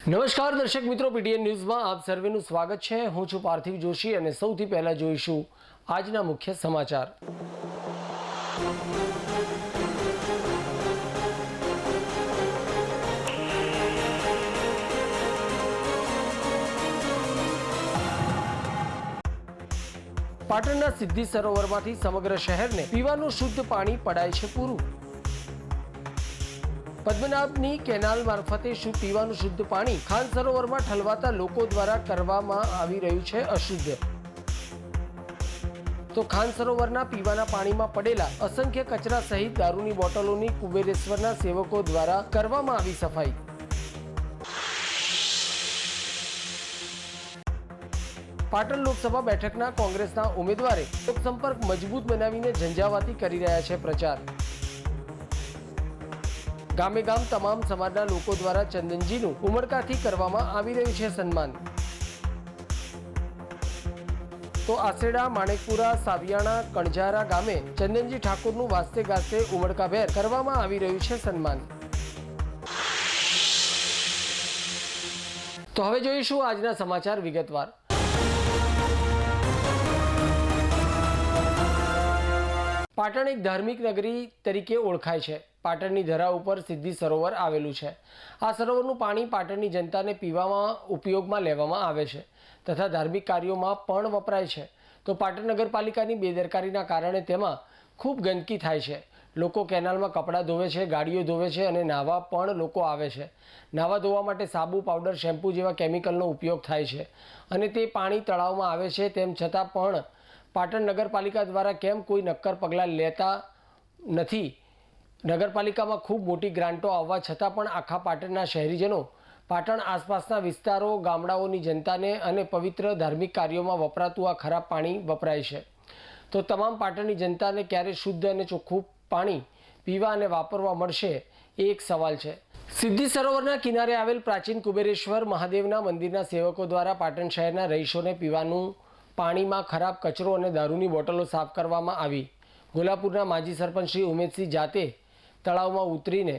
નમસ્કાર દર્શક મિત્રો, પીટીએન ન્યૂઝમાં આપ સર્વેનું સ્વાગત છે। હું છું પાર્થિવ જોશી અને સૌથી પહેલા જોઈશું આજના મુખ્ય સમાચાર। પાટણના સિદ્ધિ સરોવરમાંથી સમગ્ર શહેરને પીવાનું શુદ્ધ પાણી પડાય છે પૂરું। પદ્મનાભની કેનાલ મારફતે પીવાનું શુદ્ધ પાણી ખાન સરોવરમાં ઠલવાતા લોકો દ્વારા કરવામાં આવી રહ્યું છે અશુદ્ધ। તો ખાન સરોવરના પીવાના પાણીમાં પડેલા અસંખ્ય કચરા સહિત દારૂની બોટલોની કુબેરેશ્વરના સેવકો દ્વારા કરવામાં આવી સફાઈ। પાટણ લોકસભા બેઠકના કોંગ્રેસના ઉમેદવારે લોકસંપર્ક મજબૂત બનાવીને ઝંઝાવાતી કરી રહ્યા છે પ્રચાર। ગામે ગામ તમામ સમાજના લોકો દ્વારા ચંદનજીનું ઉમળકાથી કરવામાં આવી રહ્યું છે સન્માન। તો આસેડા, માણેકપુરા, સાવિયાણા, કણઝારા ગામે ચંદનજી ઠાકોરનું વાસ્તે ગાસ્તે ઉમળકાભેર કરવામાં આવી રહ્યું છે સન્માન। તો હવે જોઈશું આજના સમાચાર વિગતવાર। પાટણ એક ધાર્મિક નગરી તરીકે ઓળખાય છે। પાટણની ધરા ઉપર સિદ્ધિ સરોવર આવેલું છે। આ સરોવરનું પાણી પાટણની જનતાને પીવામાં ઉપયોગમાં લેવામાં આવે છે તથા ધાર્મિક કાર્યોમાં પણ વપરાય છે। તો પાટણ નગરપાલિકાની બેદરકારીના કારણે તેમાં ખૂબ ગંદકી થાય છે। લોકો કેનાલમાં કપડાં ધોવે છે, ગાડીઓ ધોવે છે અને નાહવા પણ લોકો આવે છે। નાહવા ધોવા માટે સાબુ, પાવડર, શેમ્પૂ જેવા કેમિકલનો ઉપયોગ થાય છે અને તે પાણી તળાવમાં આવે છે। તેમ છતાં પણ પાટણ નગરપાલિકા દ્વારા કેમ કોઈ નક્કર પગલાં લેતા નથી? નગરપાલિકામાં ખૂબ મોટી ગ્રાન્ટો આવવા છતાં પણ આખા પાટણના શહેરીજનો, પાટણ આસપાસના વિસ્તારો, ગામડાઓની જનતાને અને પવિત્ર ધાર્મિક કાર્યોમાં વપરાતું આ ખરાબ પાણી વપરાય છે। તો તમામ પાટણની જનતાને ક્યારે શુદ્ધ અને ચોખ્ખું પાણી પીવા અને વાપરવા મળશે એ એક સવાલ છે। સિદ્ધિ સરોવરના કિનારે આવેલ પ્રાચીન કુબેરેશ્વર મહાદેવના મંદિરના સેવકો દ્વારા પાટણ શહેરના રહીશોને પીવાનું પાણીમાં ખરાબ કચરો અને દારૂની બોટલો સાફ કરવામાં આવી। ગોલાપુરના માજી સરપંચ શ્રી ઉમેશસિંહ જાતે તળાવમાં ઉતરીને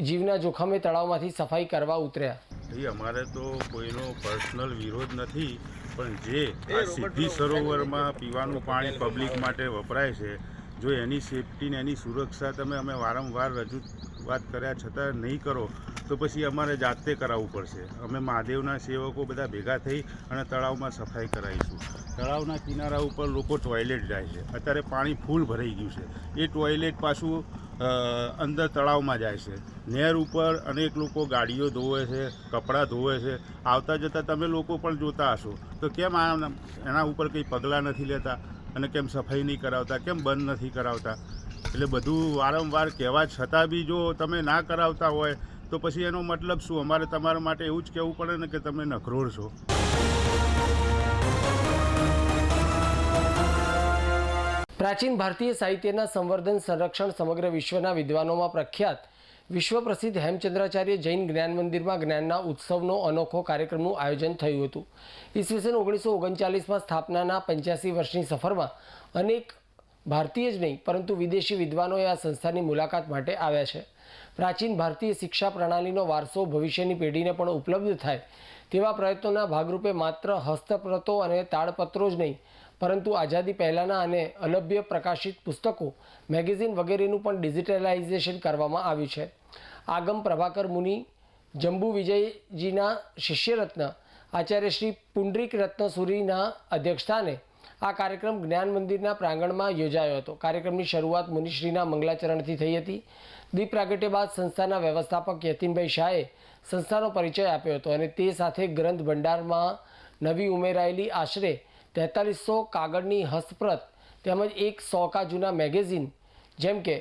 જીવના જોખમે તળાવમાંથી સફાઈ કરવા ઉતર્યા। અમારે તો કોઈનો પર્સનલ વિરોધ નથી, પણ જે આ સિદ્ધિ સરોવરમાં પીવાનું પાણી પબ્લિક માટે વપરાય છે, જો એની સેફટી ને એની સુરક્ષા અમે વારંવાર રજૂઆત કર્યા છતાં નહીં કરો તો પછી અમારે જાતે કરાવવું પડશે। અમે મહાદેવના સેવકો બધા ભેગા થઈ અને તળાવમાં સફાઈ કરાવીશું। તળાવના કિનારા ઉપર લોકો ટોયલેટ જાય છે, અત્યારે પાણી ફૂલ ભરાઈ ગયું છે, એ ટોયલેટ પાછું અંદર તળાવમાં જાય છે। નહેર ઉપર અનેક લોકો ગાડીઓ ધોવે છે, કપડાં ધોવે છે, આવતા જતાં તમે લોકો પણ જોતા હશો। તો કેમ એના ઉપર કંઈ પગલાં નથી લેતા અને કેમ સફાઈ નહીં કરાવતા, કેમ બંધ નથી કરાવતા? એટલે બધું વારંવાર કહેવા છતાં બી જો તમે ના કરાવતા હોય તો પછી એનો મતલબ શું? અમારે તમારા માટે એવું જ કહેવું પડે ને કે તમે નખરોડ છો। પ્રાચીન ભારતીય સાહિત્યના સંવર્ધન, સંરક્ષણ સમગ્ર વિશ્વના વિદ્વાનોમાં પ્રખ્યાત વિશ્વ પ્રસિદ્ધ હેમચંદ્રાચાર્ય જૈન જ્ઞાન મંદિરમાં જ્ઞાનના ઉત્સવનો અનોખો કાર્યક્રમનું આયોજન થયું હતું। ઈસવીસન 1939માં સ્થાપનાના 85 વર્ષની સફરમાં અનેક ભારતીય જ નહીં પરંતુ વિદેશી વિદ્વાનોએ આ સંસ્થાની મુલાકાત માટે આવ્યા છે। પ્રાચીન ભારતીય શિક્ષા પ્રણાલીનો વારસો ભવિષ્યની પેઢીને પણ ઉપલબ્ધ થાય તેવા પ્રયત્નોના ભાગરૂપે માત્ર હસ્તપ્રતો અને તાળપત્રો જ નહીં પરંતુ આઝાદી પહેલાંના અને અલભ્ય પ્રકાશિત પુસ્તકો, મેગેઝિન વગેરેનું પણ ડિજિટલાઇઝેશન કરવામાં આવ્યું છે। આગમ પ્રભાકર મુનિ, જંબુ વિજયજીના શિષ્યરત્ન આચાર્ય શ્રી પુંડરીક રત્નસુરીના અધ્યક્ષસ્થાને આ કાર્યક્રમ જ્ઞાન મંદિરના પ્રાંગણમાં યોજાયો હતો। કાર્યક્રમની શરૂઆત મુનિશ્રીના મંગલાચરણથી થઈ હતી। દીપ પ્રાગટ્ય બાદ સંસ્થાના વ્યવસ્થાપક યતીનભાઈ શાહે સંસ્થાનો પરિચય આપ્યો હતો અને તે સાથે ગ્રંથ ભંડારમાં નવી ઉમેરાયેલી આશરે 4300 કાગળની હસ્તપ્રત તેમજ 100 જૂના મેગેઝિન જેમ કે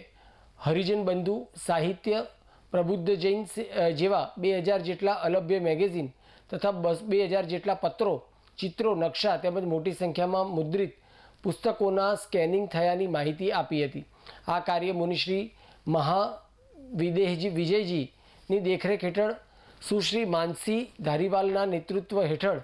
હરિજન બંધુ, સાહિત્ય, પ્રબુદ્ધ જૈન જેવા 2000 જેટલા અલભ્ય મેગેઝિન તથા 2000 જેટલા પત્રો, ચિત્રો, નકશા તેમજ મોટી સંખ્યામાં મુદ્રિત પુસ્તકોના સ્કેનિંગ થયાની માહિતી આપી હતી। આ કાર્ય મુનિશ્રી વિજયજીની દેખરેખ હેઠળ સુશ્રી માનસી ધારીવાલના નેતૃત્વ હેઠળ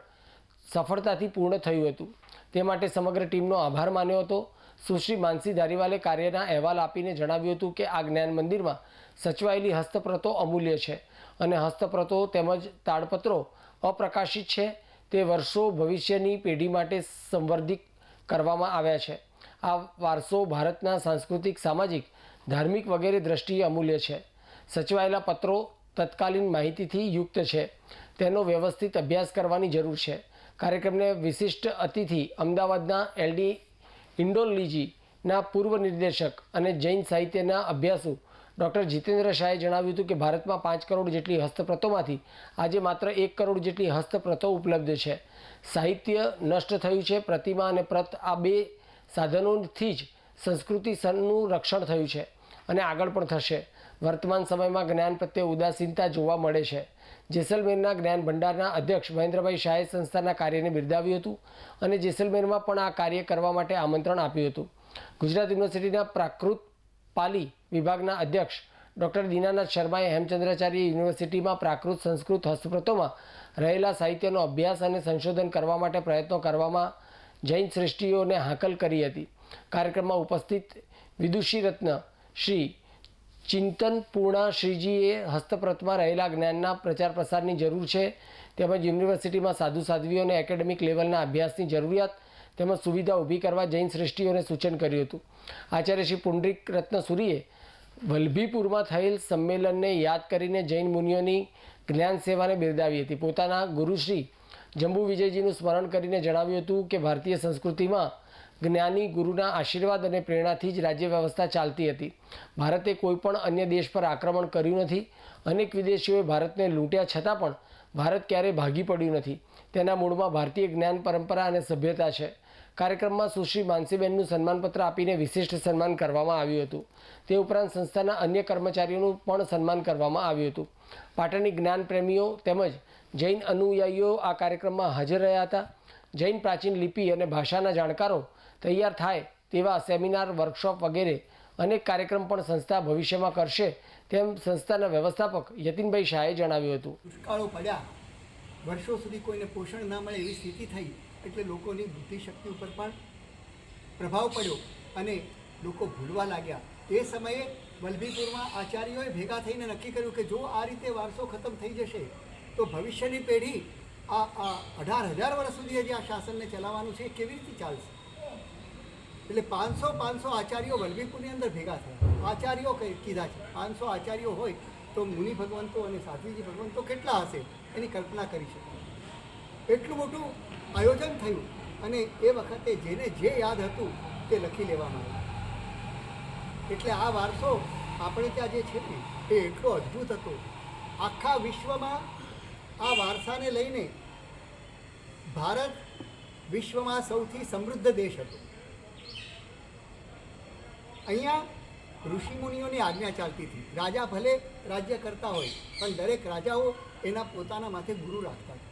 સફળતાથી પૂર્ણ થયું હતું। તે માટે સમગ્ર ટીમનો આભાર માન્યો હતો। સુશ્રી માનસી ધારીવાલે કાર્યના અહેવાલ આપીને જણાવ્યું હતું કે આ જ્ઞાન મંદિરમાં સચવાયેલી હસ્તપ્રતો અમૂલ્ય છે અને હસ્તપ્રતો તેમજ તાડપત્રો અપ્રકાશિત છે તે વર્ષો ભવિષ્યની પેઢી માટે સંવર્ધિત કરવામાં આવ્યા છે. આ વારસો ભારતના સાંસ્કૃતિક, સામાજિક, ધાર્મિક વગેરે દ્રષ્ટિએ અમૂલ્ય છે. સચવાયેલા પત્રો તત્કાલીન માહિતીથી યુક્ત છે. તેનો વ્યવસ્થિત અભ્યાસ કરવાની જરૂર છે. કાર્યક્રમને વિશિષ્ટ અતિથિ અમદાવાદના એલડી ઇન્ડોલોજીના પૂર્વ નિર્દેશક અને જૈન સાહિત્યના અભ્યાસુ ડૉક્ટર જીતેન્દ્ર શાહે જણાવ્યું હતું કે ભારતમાં 5 કરોડ જેટલી હસ્તપ્રતોમાંથી આજે માત્ર 1 કરોડ જેટલી હસ્તપ્રતો ઉપલબ્ધ છે. સાહિત્ય નષ્ટ થયું છે. પ્રતિમા અને પ્રત આ 2 સાધનોથી જ સંસ્કૃતિનું રક્ષણ થયું છે અને આગળ પણ થશે. વર્તમાન સમયમાં જ્ઞાન પ્રત્યે ઉદાસીનતા જોવા મળે છે. જેસલમેરના જ્ઞાન ભંડારના અધ્યક્ષ મહેન્દ્રભાઈ શાહે સંસ્થાના કાર્યને બિરદાવ્યું હતું અને જેસલમેરમાં પણ આ કાર્ય કરવા માટે આમંત્રણ આપ્યું હતું. ગુજરાત યુનિવર્સિટીના પ્રાકૃત પાલી વિભાગના અધ્યક્ષ ડૉક્ટર દીનાનાથ શર્માએ હેમચંદ્રાચાર્ય યુનિવર્સિટીમાં પ્રાકૃત સંસ્કૃત હસ્તપ્રતોમાં રહેલા સાહિત્યનો અભ્યાસ અને સંશોધન કરવા માટે પ્રયત્નો કરવામાં જૈન શ્રેષ્ઠીઓને હાકલ કરી હતી. કાર્યક્રમમાં ઉપસ્થિત વિદુષી રત્ન શ્રી ચિંતન પૂર્ણા શ્રીજીએ હસ્તપ્રતમાં રહેલા જ્ઞાનના પ્રચાર પ્રસારની જરૂર છે તેમજ યુનિવર્સિટીમાં સાધુ સાધ્વીઓ અને એકેડેમિક લેવલના અભ્યાસની જરૂરિયાત તેમજ સુવિધા ઊભી કરવા જૈન શ્રેષ્ઠીઓને સૂચન કર્યું હતું. આચાર્ય શ્રી પુંડરીક રત્નસુરીએ વલ્લભીપુરમાં થયેલ સંમેલનને યાદ કરીને જૈન મુનિઓની જ્ઞાન સેવાને બિરદાવી હતી. પોતાના ગુરુશ્રી જંબુ વિજયજીનું સ્મરણ કરીને જણાવ્યું હતું કે ભારતીય સંસ્કૃતિમાં જ્ઞાની ગુરુના આશીર્વાદ અને પ્રેરણાથી જ રાજ્ય વ્યવસ્થા ચાલતી હતી. ભારતે કોઈ પણ અન્ય દેશ પર આક્રમણ કર્યું નથી. અનેક વિદેશીઓએ ભારતને લૂંટ્યા છતાં પણ ભારત ક્યારેય ભાગી પડ્યું નથી. તેના મૂળમાં ભારતીય જ્ઞાન પરંપરા અને સભ્યતા છે. કાર્યક્રમમાં સુશ્રી માનસીબેનનું સન્માનપત્ર આપીને વિશિષ્ટ સન્માન કરવામાં આવ્યું હતું. તે ઉપરાંત સંસ્થાના અન્ય કર્મચારીઓનું પણ સન્માન કરવામાં આવ્યું હતું. પાટણની જ્ઞાન પ્રેમીઓ તેમજ જૈન અનુયાયીઓ આ કાર્યક્રમમાં હાજર રહ્યા હતા. જૈન પ્રાચીન લિપિ અને ભાષાના જાણકારો તૈયાર થાય તેવા સેમિનાર, વર્કશોપ વગેરે અનેક કાર્યક્રમ પણ સંસ્થા ભવિષ્યમાં કરશે તેમ સંસ્થાના વ્યવસ્થાપક યતિનભાઈ શાહે જણાવ્યું હતું. દુષ્કાળો પડ્યા, વર્ષો સુધી કોઈને પોષણ ના મળે એવી સ્થિતિ થઈ એટલે લોકોની બુદ્ધિશક્તિ ઉપર પણ પ્રભાવ પડ્યો અને લોકો ભૂલવા લાગ્યા. એ સમયે વલ્લભીપુરમાં આચાર્યોએ ભેગા થઈને નક્કી કર્યું કે જો આ રીતે વારસો ખતમ થઈ જશે તો ભવિષ્યની પેઢી આ 18,000 વર્ષ સુધી જે આ શાસનને ચલાવવાનું છે એ કેવી રીતે ચાલશે? એટલે 500 આચાર્યો વલ્લભીપુરની અંદર ભેગા થયા. આચાર્યો કીધા છે 500 આચાર્યો હોય તો મુનિ ભગવંતો અને સાધ્વીજી ભગવંતો કેટલા હશે એની કલ્પના કરી શકે. એટલું મોટું આયોજન થયું અને એ વખતે જેને જે યાદ હતું તે લખી લેવામાં આવ્યું. એટલે આ વારસો આપણે ત્યાં જે છે ને એ એટલો અદ્ભુત હતો. આખા વિશ્વમાં આ વારસાને લઈને ભારત વિશ્વમાં સૌથી સમૃદ્ધ દેશ હતો. અહીંયા ઋષિમુનિઓની આજ્ઞા ચાલતી હતી. રાજા ભલે રાજ્ય કરતા હોય પણ દરેક રાજાઓ એના પોતાના માથે ગુરુ રાખતા હતા.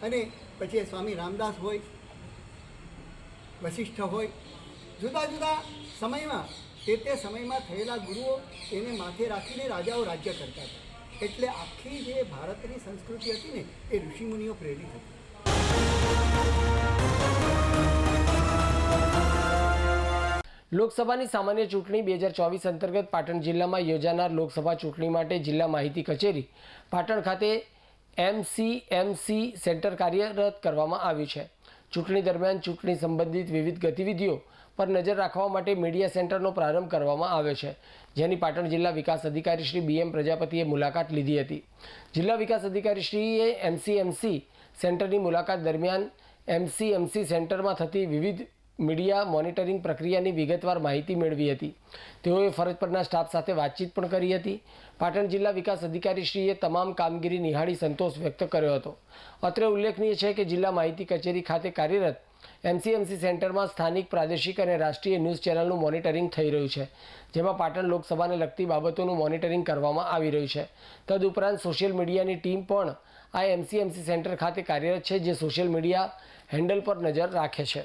અને પછી સ્વામી રામદાસ હોય, વશિષ્ઠ હોય, જુદા જુદા સમયમાં તે સમયમાં થયેલા ગુરુઓ એને માથે રાખીને રાજાઓ રાજ્ય કરતા હતા. એટલે આખી જે ભારતની સંસ્કૃતિ હતી ને એ ઋષિમુનિઓ પ્રેરિત હતી. લોકસભાની સામાન્ય ચૂંટણી 2024 અંતર્ગત પાટણ જિલ્લામાં યોજાનાર લોકસભા ચૂંટણી માટે જિલ્લા માહિતી કચેરી પાટણ ખાતે MCMC સેન્ટર કાર્યરત કરવામાં આવ્યું છે. ચૂંટણી દરમિયાન ચૂંટણી સંબંધિત વિવિધ ગતિવિધિઓ પર નજર રાખવા માટે મીડિયા સેન્ટરનો પ્રારંભ કરવામાં આવ્યો છે, જેની પાટણ જિલ્લા વિકાસ અધિકારી શ્રી BM પ્રજાપતિએ મુલાકાત લીધી હતી. જિલ્લા વિકાસ અધિકારી શ્રીએ MCMC સેન્ટરની મુલાકાત દરમિયાન MCMC સેન્ટરમાં થતી વિવિધ મીડિયા મોનિટરિંગ પ્રક્રિયાની વિગતવાર માહિતી મેળવી હતી. તેઓએ ફરજ પરના સ્ટાફ સાથે વાતચીત પણ કરી હતી. પાટણ જિલ્લા વિકાસ અધિકારીશ્રીએ તમામ કામગીરી નિહાળી સંતોષ વ્યક્ત કર્યો હતો. અત્રે ઉલ્લેખનીય છે કે જિલ્લા માહિતી કચેરી ખાતે કાર્યરત MCMC સેન્ટરમાં સ્થાનિક, પ્રાદેશિક અને રાષ્ટ્રીય ન્યૂઝ ચેનલનું મોનિટરિંગ થઈ રહ્યું છે, જેમાં પાટણ લોકસભાને લગતી બાબતોનું મોનિટરિંગ કરવામાં આવી રહ્યું છે. તદુપરાંત સોશિયલ મીડિયાની ટીમ પણ આ MCMC સેન્ટર ખાતે કાર્યરત છે, જે સોશિયલ મીડિયા હેન્ડલ પર નજર રાખે છે.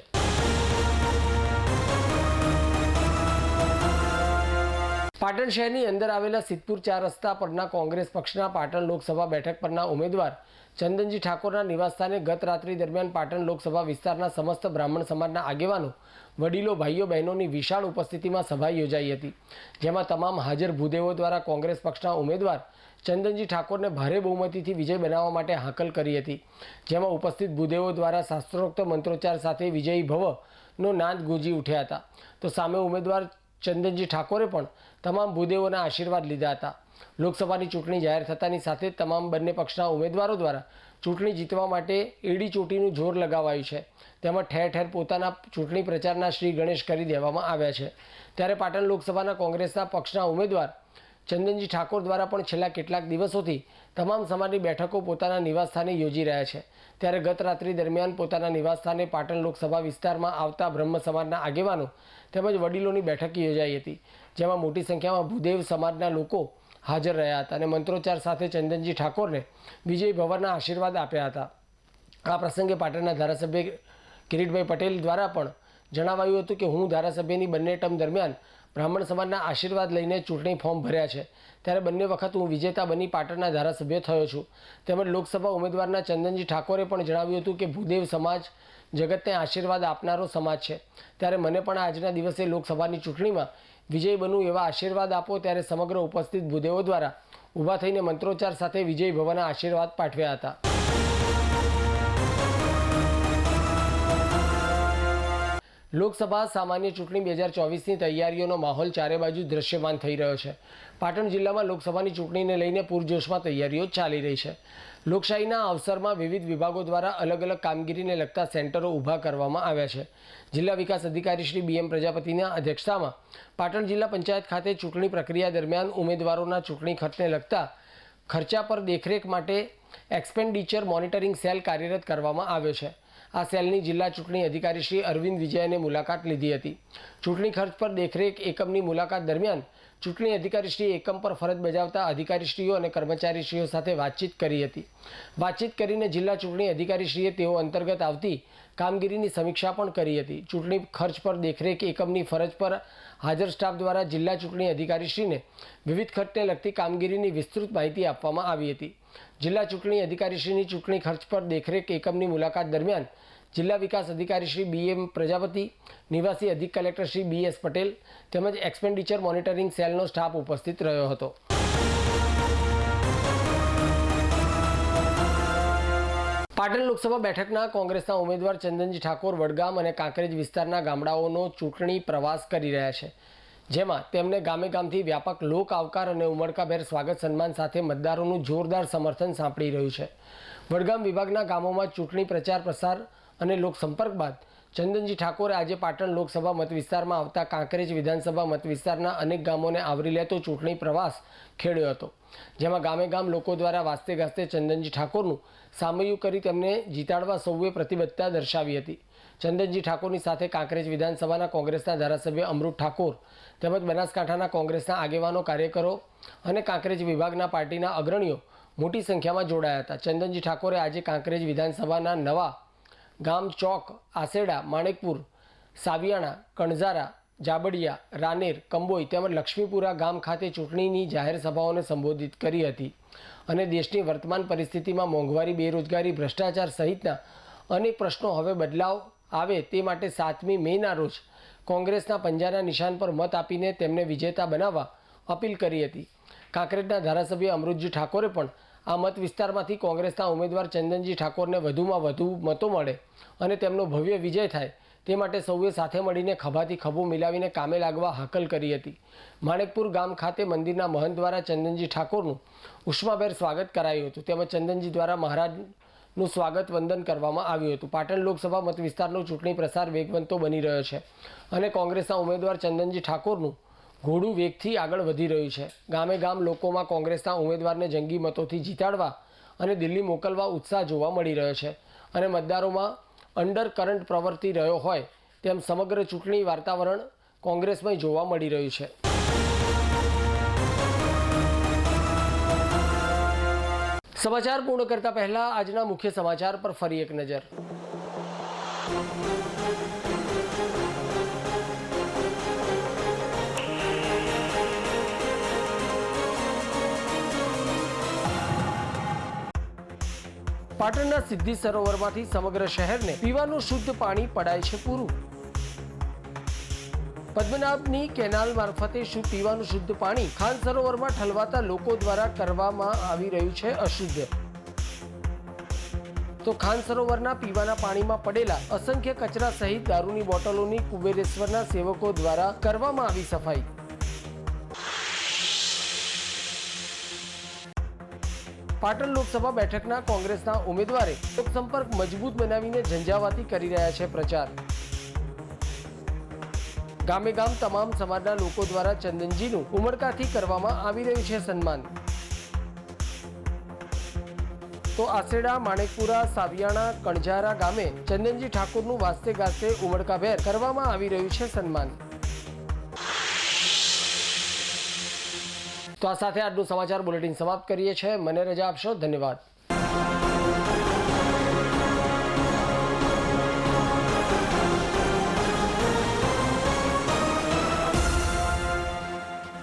પાટણ શહેરની અંદર આવેલા સિદ્ધપુર 4 રસ્તા પરના કોંગ્રેસ પક્ષના પાટણ લોકસભા બેઠક પરના ઉમેદવાર ચંદનજી ઠાકોરના નિવાસસ્થાને ગત રાત્રિ દરમિયાન પાટણ લોકસભા વિસ્તારના સમસ્ત બ્રાહ્મણ સમાજના આગેવાનો, વડીલો, ભાઈઓ બહેનોની વિશાળ ઉપસ્થિતિમાં સભા યોજાઈ હતી, જેમાં તમામ હાજર ભૂદેવો દ્વારા કોંગ્રેસ પક્ષના ઉમેદવાર ચંદનજી ઠાકોરને ભારે બહુમતીથી વિજય બનાવવા માટે હાકલ કરી હતી, જેમાં ઉપસ્થિત ભૂદેવો દ્વારા શાસ્ત્રોક્ત મંત્રોચ્ચાર સાથે વિજયી ભવનો નાદ ગુંજી ઉઠ્યા હતા. તો સામે ઉમેદવાર ચંદનજી ઠાકોરે પણ તમામ ભૂદેવોના આશીર્વાદ લીધા હતા. લોકસભાની ચૂંટણી જાહેર થતાની સાથે તમામ બંને પક્ષના ઉમેદવારો દ્વારા ચૂંટણી જીતવા માટે એડી ચોટીનું જોર લગાવાયું છે. તેમાં ઠેર ઠેર પોતાના ચૂંટણી પ્રચારના શ્રી ગણેશ કરી દેવામાં આવ્યા છે. ત્યારે પાટણ લોકસભાના કોંગ્રેસના પક્ષના ઉમેદવાર ચંદનજી ઠાકોર દ્વારા પણ છેલ્લા કેટલાક દિવસોથી તમામ સમાજની બેઠકો પોતાના નિવાસસ્થાને યોજી રહ્યા છે. ત્યારે ગત રાત્રિ દરમિયાન પોતાના નિવાસસ્થાને પાટણ લોકસભા વિસ્તારમાં આવતા બ્રહ્મ સમાજના આગેવાનો તેમજ વડીલોની બેઠક યોજાઈ હતી, જેમાં મોટી સંખ્યામાં ભૂદેવ સમાજના લોકો હાજર રહ્યા હતા અને મંત્રોચ્ચાર સાથે ચંદનજી ઠાકોરને વિજય ભવનના આશીર્વાદ આપ્યા હતા. આ પ્રસંગે પાટણના ધારાસભ્ય કિરીટભાઈ પટેલ દ્વારા પણ જણાવાયું હતું કે હું ધારાસભ્યની બંને ટર્મ દરમિયાન બ્રાહ્મણ સમાજના આશીર્વાદ લઈને ચૂંટણી ફોર્મ ભર્યા છે, ત્યારે બંને વખત હું વિજેતા બની પાટણના ધારાસભ્ય થયો છું. તેમજ લોકસભા ઉમેદવારના ચંદનજી ઠાકોરે પણ જણાવ્યું હતું કે ભૂદેવ સમાજ જગતને આશીર્વાદ આપનારો સમાજ છે, ત્યારે મને પણ આજના દિવસે લોકસભાની ચૂંટણીમાં વિજય બનવું એવા આશીર્વાદ આપો. ત્યારે સમગ્ર ઉપસ્થિત ભૂદેવો દ્વારા ઊભા થઈને મંત્રોચ્ચાર સાથે વિજય ભવનના આશીર્વાદ પાઠવ્યા હતા. લોકસભા સામાન્ય ચૂંટણી 2024ની તૈયારીઓનો માહોલ ચારે બાજુ દ્રશ્યમાન થઈ રહ્યો છે. પાટણ જિલ્લામાં લોકસભાની ચૂંટણીને લઈને પૂરજોશમાં તૈયારીઓ ચાલી રહી છે. લોકશાહીના અવસરમાં વિવિધ વિભાગો દ્વારા અલગ અલગ કામગીરીને લગતા સેન્ટરો ઊભા કરવામાં આવ્યા છે. જિલ્લા વિકાસ અધિકારી શ્રી BM પ્રજાપતિના અધ્યક્ષતામાં પાટણ જિલ્લા પંચાયત ખાતે ચૂંટણી પ્રક્રિયા દરમિયાન ઉમેદવારોના ચૂંટણી ખર્ચને લગતા ખર્ચા પર દેખરેખ માટે એક્સપેન્ડિચર મોનિટરિંગ સેલ કાર્યરત કરવામાં આવ્યો છે. આ સેલની જિલ્લા ચૂંટણી અધિકારી શ્રી અરવિંદ વિજયને મુલાકાત લીધી હતી. ચૂંટણી ખર્ચ પર દેખરેખ એકમની મુલાકાત દરમિયાન ચૂંટણી અધિકારીશ્રીએ એકમ પર ફરજ બજાવતા અધિકારીશ્રીઓ અને કર્મચારીશ્રીઓ સાથે વાતચીત કરી હતી. વાતચીત કરીને જિલ્લા ચૂંટણી અધિકારીશ્રીએ તેઓ અંતર્ગત આવતી કામગીરીની સમીક્ષા પણ કરી હતી. ચૂંટણી ખર્ચ પર દેખરેખ એકમની ફરજ પર હાજર સ્ટાફ દ્વારા જિલ્લા ચૂંટણી અધિકારીશ્રીને વિવિધ ખર્ચને લગતી કામગીરીની વિસ્તૃત માહિતી આપવામાં આવી હતી. જિલ્લા ચૂંટણી અધિકારીશ્રીની ચૂંટણી ખર્ચ પર દેખરેખ એકમની મુલાકાત દરમિયાન જિલ્લા વિકાસ અધિકારી શ્રી BM પ્રજાપતિ, નિવાસી અધિક કલેક્ટર શ્રી BS પટેલ તેમજ એક્સપેન્ડિચર મોનિટરિંગ સેલનો સ્ટાફ ઉપસ્થિત રહ્યો હતો. પાટણ લોકસભા બેઠકના કોંગ્રેસના ઉમેદવાર ચંદનજી ઠાકોર વડગામ અને કાંકરેજ વિસ્તારના ગામડાઓનો ચૂંટણી પ્રવાસ કરી રહ્યા છે, જેમાં તેમને ગામે ગામથી વ્યાપક લોક આવકાર અને ઉમળકાભેર સ્વાગત સન્માન સાથે મતદારોનું જોરદાર સમર્થન સાંપડી રહ્યું છે. વડગામ વિભાગના ગામોમાં ચૂંટણી પ્રચાર પ્રસાર અને લોકસંપર્ક બાદ ચંદનજી ઠાકોરે આજે પાટણ લોકસભા મતવિસ્તારમાં આવતા કાંકરેજ વિધાનસભા મતવિસ્તારના અનેક ગામોને આવરી લેતો ચૂંટણી પ્રવાસ ખેડ્યો હતો, જેમાં ગામે ગામ લોકો દ્વારા વાસ્તે ગાસ્તે ચંદનજી ઠાકોરનું સામયું કરી તેમને જીતાડવા સૌએ પ્રતિબદ્ધતા દર્શાવી હતી. ચંદનજી ઠાકોરની સાથે કાંકરેજ વિધાનસભાના કોંગ્રેસના ધારાસભ્ય અમૃત ઠાકોર તેમજ બનાસકાંઠાના કોંગ્રેસના આગેવાનો, કાર્યકરો અને કાંકરેજ વિભાગના પાર્ટીના અગ્રણીઓ મોટી સંખ્યામાં જોડાયા હતા. ચંદનજી ઠાકોરે આજે કાંકરેજ વિધાનસભાના નવા ગામ ચોક, આસેડા, માણેકપુર, સાવિયાણા, કણઝારા, જાબડિયા, રાનેર, કંબોઈ તેમજ લક્ષ્મીપુરા ગામ ખાતે ચૂંટણીની જાહેર સભાઓને સંબોધિત કરી હતી અને દેશની વર્તમાન પરિસ્થિતિમાં મોંઘવારી, બેરોજગારી, ભ્રષ્ટાચાર સહિતના અનેક પ્રશ્નો હવે બદલાવ આવે તે માટે 7મી મેના રોજ કોંગ્રેસના પંજાના નિશાન પર મત આપીને તેમને વિજેતા બનાવવા અપીલ કરી હતી. કાંકરેજના ધારાસભ્ય અમૃતજી ઠાકોરે પણ આ મત વિસ્તારમાંથી કોંગ્રેસના ઉમેદવાર ચંદનજી ઠાકોરને વધુમાં વધુ મતો મળે અને તેમનો ભવ્ય વિજય થાય તે માટે સૌએ સાથે મળીને ખભાથી ખભો મિલાવીને કામે લાગવા હાકલ કરી હતી. માણેકપુર ગામ ખાતે મંદિરના મહંત દ્વારા ચંદનજી ઠાકોરનું ઉષ્માભેર સ્વાગત કરાયું હતું, તેમજ ચંદનજી દ્વારા મહારાજનું સ્વાગત વંદન કરવામાં આવ્યું હતું. પાટણ લોકસભા મત વિસ્તારનો ચૂંટણી પ્રસાર વેગવંતો બની રહ્યો છે અને કોંગ્રેસના ઉમેદવાર ચંદનજી ઠાકોરનું ઘોડું વેગથી આગળ વધી રહ્યું છે. ગામે ગામ લોકોમાં કોંગ્રેસના ઉમેદવારને જંગી મતોથી જીતાડવા અને દિલ્હી મોકલવા ઉત્સાહ જોવા મળી રહ્યો છે અને મતદારોમાં અંડર કરંટ પ્રવર્તી રહ્યો હોય તેમ સમગ્ર ચૂંટણી વાતાવરણ કોંગ્રેસમાં જોવા મળી રહ્યું છે. સમાચાર પૂર્ણ કરતા પહેલા આજના મુખ્ય સમાચાર પર ફરી એક નજર. પાટણના સિદ્ધિ સરોવરમાંથી સમગ્ર શહેરને પીવાનું શુદ્ધ પાણી પડાય છે પૂરું. પદ્મનાભની કેનાલ મારફતે પીવાનું શુદ્ધ પાણી ખાન સરોવરમાં ઠલવાતા લોકો દ્વારા કરવામાં આવી રહ્યું છે અશુદ્ધ. તો ખાન સરોવરના પીવાના પાણીમાં પડેલા અસંખ્ય કચરા સહિત દારૂની બોટલોની કુબેરેશ્વરના સેવકો દ્વારા કરવામાં આવી સફાઈ. પાટણ લોકસભા બેઠકના કોંગ્રેસના ઉમેદવારે લોકસંપર્ક મજબૂત બનાવીને ઝંઝાવાતી કરી રહ્યા છે પ્રચાર. ગામે ગામ તમામ સમાજના લોકો દ્વારા ચંદનજીનું ઉમળકાથી કરવામાં આવી રહ્યું છે સન્માન. તો આસેડા, માણેકપુરા, સાવિયાણા, કણઝારા ગામે ચંદનજી ઠાકોરનું વાસ્તે ગાસ્તે ઉમળકાભેર કરવામાં આવી રહ્યું છે સન્માન. તો આ સાથે આજનું સમાચાર બુલેટિન સમાપ્ત કરીએ છીએ. મને રજા આપશો. ધન્યવાદ.